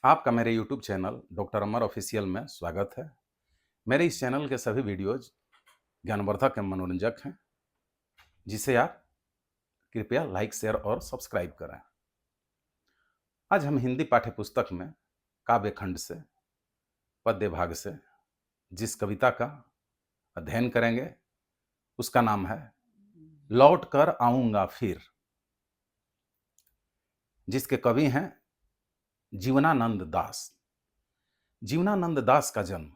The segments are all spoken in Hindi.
आपका मेरे YouTube चैनल डॉक्टर अमर ऑफिशियल में स्वागत है। मेरे इस चैनल के सभी वीडियोज ज्ञानवर्धक एवं मनोरंजक हैं, जिसे आप कृपया लाइक, शेयर और सब्सक्राइब करें। आज हम हिंदी पाठ्य पुस्तक में काव्य खंड से, पद्य भाग से जिस कविता का अध्ययन करेंगे उसका नाम है लौट कर आऊंगा फिर, जिसके कवि हैं जीवनानंद दास। जीवनानंद दास का जन्म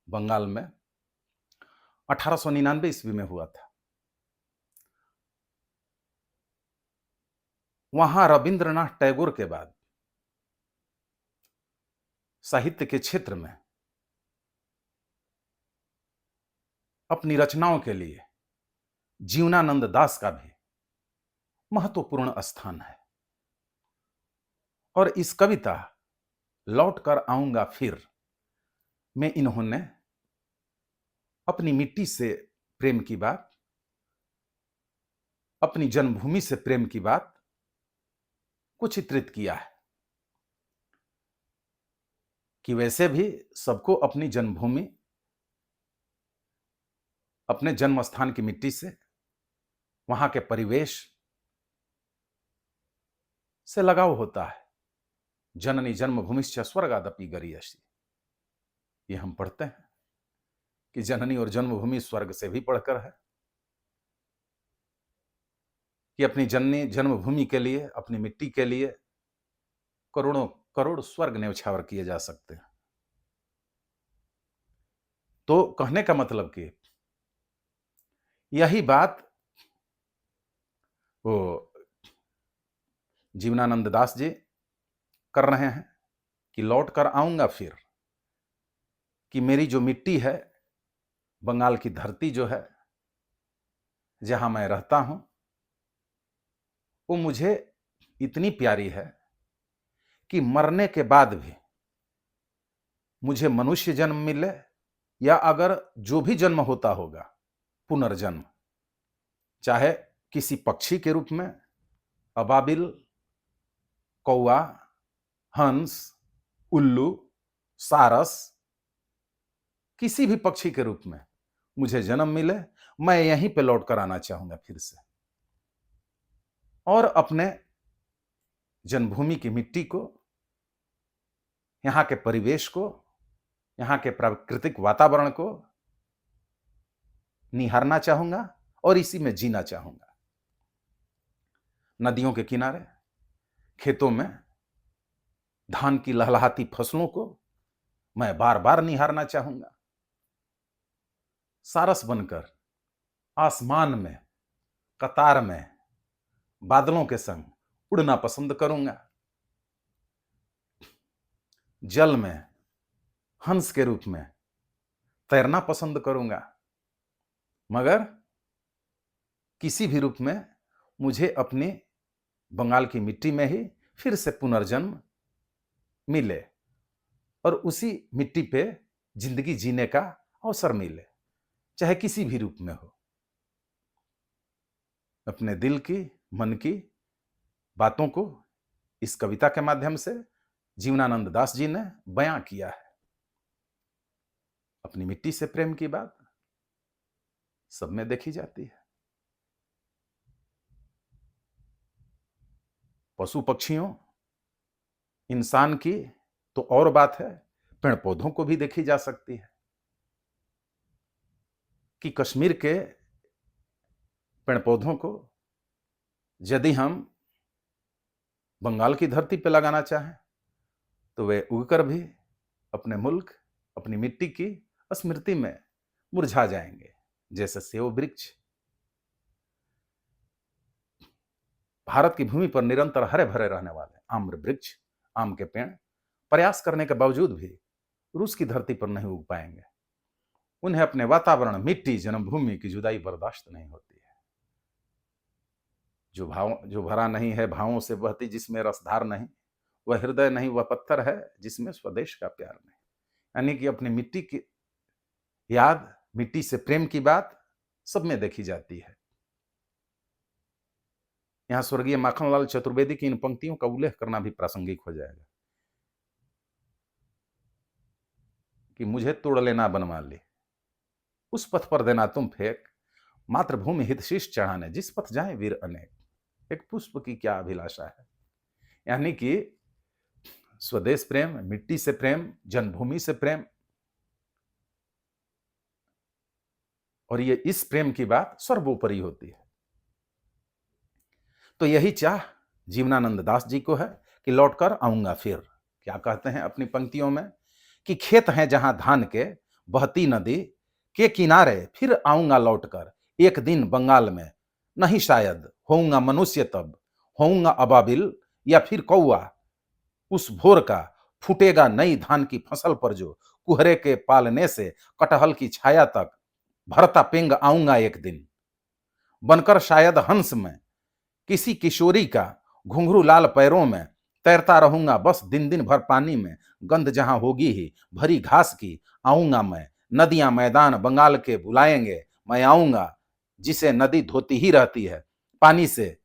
बंगाल में 1899 ईस्वी में हुआ था। वहां रविंद्रनाथ टैगोर के बाद साहित्य के क्षेत्र में अपनी रचनाओं के लिए जीवनानंद दास का भी महत्वपूर्ण स्थान है। और इस कविता लौट कर आऊंगा फिर में इन्होंने अपनी मिट्टी से प्रेम की बात, अपनी जन्मभूमि से प्रेम की बात को चित्रित किया है कि वैसे भी सबको अपनी जन्मभूमि, अपने जन्म स्थान की मिट्टी से, वहां के परिवेश से लगाव होता है। जननी जन्मभूमिश्च स्वर्गादपि गरीयसी, ये हम पढ़ते हैं कि जननी और जन्मभूमि स्वर्ग से भी पढ़कर है कि अपनी जननी जन्मभूमि के लिए, अपनी मिट्टी के लिए करोड़ों करोड़ स्वर्ग न्यौछावर किए जा सकते हैं। तो कहने का मतलब कि यही बात वो जीवनानंद दास जी कर रहे हैं कि लौट कर आऊंगा फिर, कि मेरी जो मिट्टी है, बंगाल की धरती जो है, जहां मैं रहता हूं, वो मुझे इतनी प्यारी है कि मरने के बाद भी मुझे मनुष्य जन्म मिले या अगर जो भी जन्म होता होगा, पुनर्जन्म, चाहे किसी पक्षी के रूप में, अबाबिल, कौवा, हंस, उल्लू, सारस, किसी भी पक्षी के रूप में मुझे जन्म मिले, मैं यहीं पे लौट कर आना चाहूंगा फिर से, और अपने जन्मभूमि की मिट्टी को, यहां के परिवेश को, यहां के प्राकृतिक वातावरण को निहारना चाहूंगा और इसी में जीना चाहूंगा। नदियों के किनारे, खेतों में धान की लहलहाती फसलों को मैं बार बार निहारना चाहूंगा। सारस बनकर आसमान में कतार में बादलों के संग उड़ना पसंद करूंगा। जल में हंस के रूप में तैरना पसंद करूंगा। मगर किसी भी रूप में मुझे अपनी बंगाल की मिट्टी में ही फिर से पुनर्जन्म मिले और उसी मिट्टी पे जिंदगी जीने का अवसर मिले, चाहे किसी भी रूप में हो। अपने दिल की, मन की बातों को इस कविता के माध्यम से जीवनानंद दास जी ने बयां किया है। अपनी मिट्टी से प्रेम की बात सब में देखी जाती है। पशु पक्षियों, इंसान की तो और बात है, पेड़ पौधों को भी देखी जा सकती है कि कश्मीर के पेड़ पौधों को यदि हम बंगाल की धरती पर लगाना चाहें तो वे उगकर भी अपने मुल्क, अपनी मिट्टी की स्मृति में मुरझा जाएंगे, जैसे सेव वृक्ष। भारत की भूमि पर निरंतर हरे भरे रहने वाले आम्र वृक्ष, आम के पेड़ प्रयास करने के बावजूद भी रूस की धरती पर नहीं उग पाएंगे। उन्हें अपने वातावरण, मिट्टी, जन्मभूमि की जुदाई बर्दाश्त नहीं होती है। जो भरा नहीं है भावों से बहती जिसमें रसधार नहीं, वह हृदय नहीं, वह पत्थर है जिसमें स्वदेश का प्यार नहीं। यानी कि अपनी मिट्टी की याद, मिट्टी से प्रेम की बात सब में देखी जाती है। यहां स्वर्गीय माखनलाल चतुर्वेदी की इन पंक्तियों का उल्लेख करना भी प्रासंगिक हो जाएगा कि मुझे तोड़ लेना बनमाली, उस पथ पर देना तुम फेंक, मातृभूमि हित शीश चढ़ाने जिस पथ जाए वीर अनेक। एक पुष्प की क्या अभिलाषा है। यानी कि स्वदेश प्रेम, मिट्टी से प्रेम, जन्मभूमि से प्रेम, और ये इस प्रेम की बात सर्वोपरि होती है। तो यही चाह जीवनानंद दास जी को है कि लौटकर आऊंगा फिर। क्या कहते हैं अपनी पंक्तियों में कि खेत हैं जहां धान के, बहती नदी के किनारे, फिर आऊंगा लौटकर एक दिन बंगाल में। नहीं शायद होऊंगा मनुष्य तब, होऊंगा अबाबिल या फिर कौआ। उस भोर का फूटेगा नई धान की फसल पर जो कुहरे के पालने से कटहल की छाया तक भरता पेंग आऊंगा एक दिन। बनकर शायद हंस में किसी किशोरी का घुंघरू लाल पैरों में, तैरता रहूंगा बस दिन दिन भर पानी में। गंध जहां होगी ही भरी घास की आऊंगा मैं। नदियां मैदान बंगाल के बुलाएंगे, मैं आऊंगा जिसे नदी धोती ही रहती है पानी से,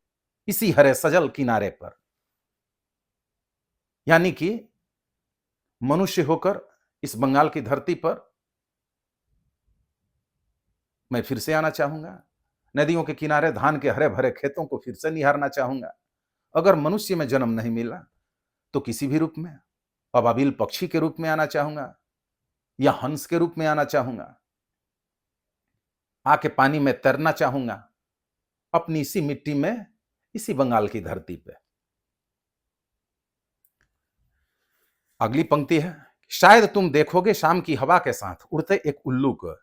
इसी हरे सजल किनारे पर। यानी कि मनुष्य होकर इस बंगाल की धरती पर मैं फिर से आना चाहूंगा। नदियों के किनारे धान के हरे भरे खेतों को फिर से निहारना चाहूंगा। अगर मनुष्य में जन्म नहीं मिला तो किसी भी रूप में, अबाबिल पक्षी के रूप में आना चाहूंगा या हंस के रूप में आना चाहूंगा। आके पानी में तैरना चाहूंगा अपनी इसी मिट्टी में, इसी बंगाल की धरती पे। अगली पंक्ति है, शायद तुम देखोगे शाम की हवा के साथ उड़ते एक उल्लू को।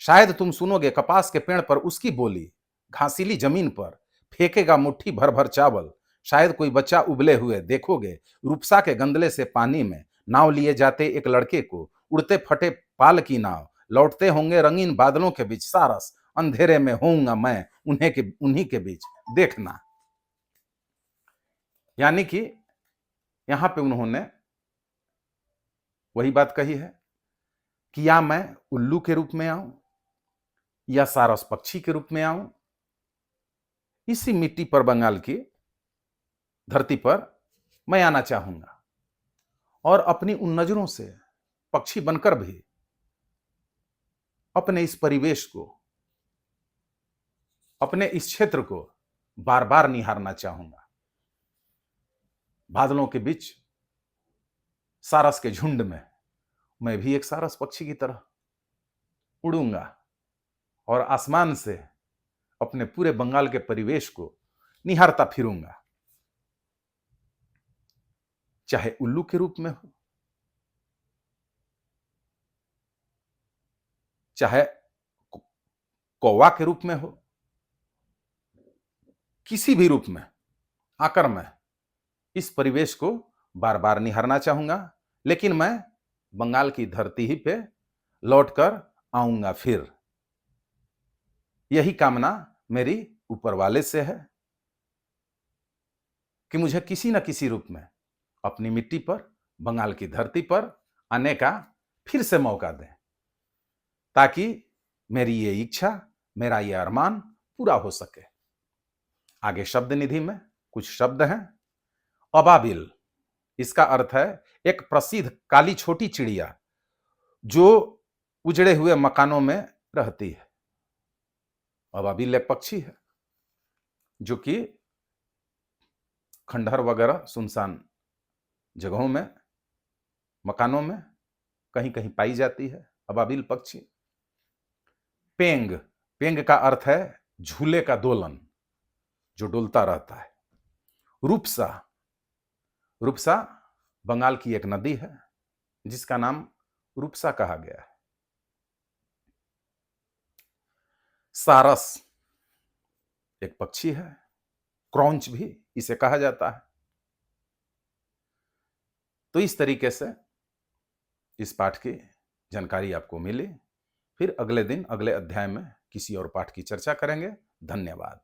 शायद तुम सुनोगे कपास के पेड़ पर उसकी बोली, घासीली जमीन पर फेंकेगा मुट्ठी भर भर चावल। शायद कोई बच्चा उबले हुए देखोगे रूपसा के गंदले से पानी में, नाव लिए जाते एक लड़के को, उड़ते फटे पाल की नाव। लौटते होंगे रंगीन बादलों के बीच सारस, अंधेरे में होऊंगा मैं उन्हीं के बीच, देखना। यानी कि यहां पे उन्होंने वही बात कही है कि या मैं उल्लू के रूप में आऊं या सारस पक्षी के रूप में आऊं, इसी मिट्टी पर बंगाल की धरती पर मैं आना चाहूंगा और अपनी उन नजरों से पक्षी बनकर भी अपने इस परिवेश को, अपने इस क्षेत्र को बार बार निहारना चाहूंगा। बादलों के बीच सारस के झुंड में मैं भी एक सारस पक्षी की तरह उड़ूंगा और आसमान से अपने पूरे बंगाल के परिवेश को निहारता फिरूंगा। चाहे उल्लू के रूप में हो, चाहे कौवा के रूप में हो, किसी भी रूप में आकर मैं इस परिवेश को बार बार निहारना चाहूंगा। लेकिन मैं बंगाल की धरती ही पे लौटकर आऊंगा फिर। यही कामना मेरी ऊपर वाले से है कि मुझे किसी न किसी रूप में अपनी मिट्टी पर, बंगाल की धरती पर आने का फिर से मौका दें, ताकि मेरी ये इच्छा, मेरा ये अरमान पूरा हो सके। आगे शब्द निधि में कुछ शब्द हैं। अबाबिल, इसका अर्थ है एक प्रसिद्ध काली छोटी चिड़िया जो उजड़े हुए मकानों में रहती है। अबाबिल एक पक्षी है जो कि खंडहर वगैरह सुनसान जगहों में, मकानों में कहीं कहीं पाई जाती है अबाबिल पक्षी। पेंग, पेंग का अर्थ है झूले का दोलन जो डोलता रहता है। रूपसा, रूपसा बंगाल की एक नदी है जिसका नाम रूपसा कहा गया है। सारस एक पक्षी है, क्रॉन्च भी इसे कहा जाता है। तो इस तरीके से इस पाठ की जानकारी आपको मिली। फिर अगले दिन अगले अध्याय में किसी और पाठ की चर्चा करेंगे। धन्यवाद।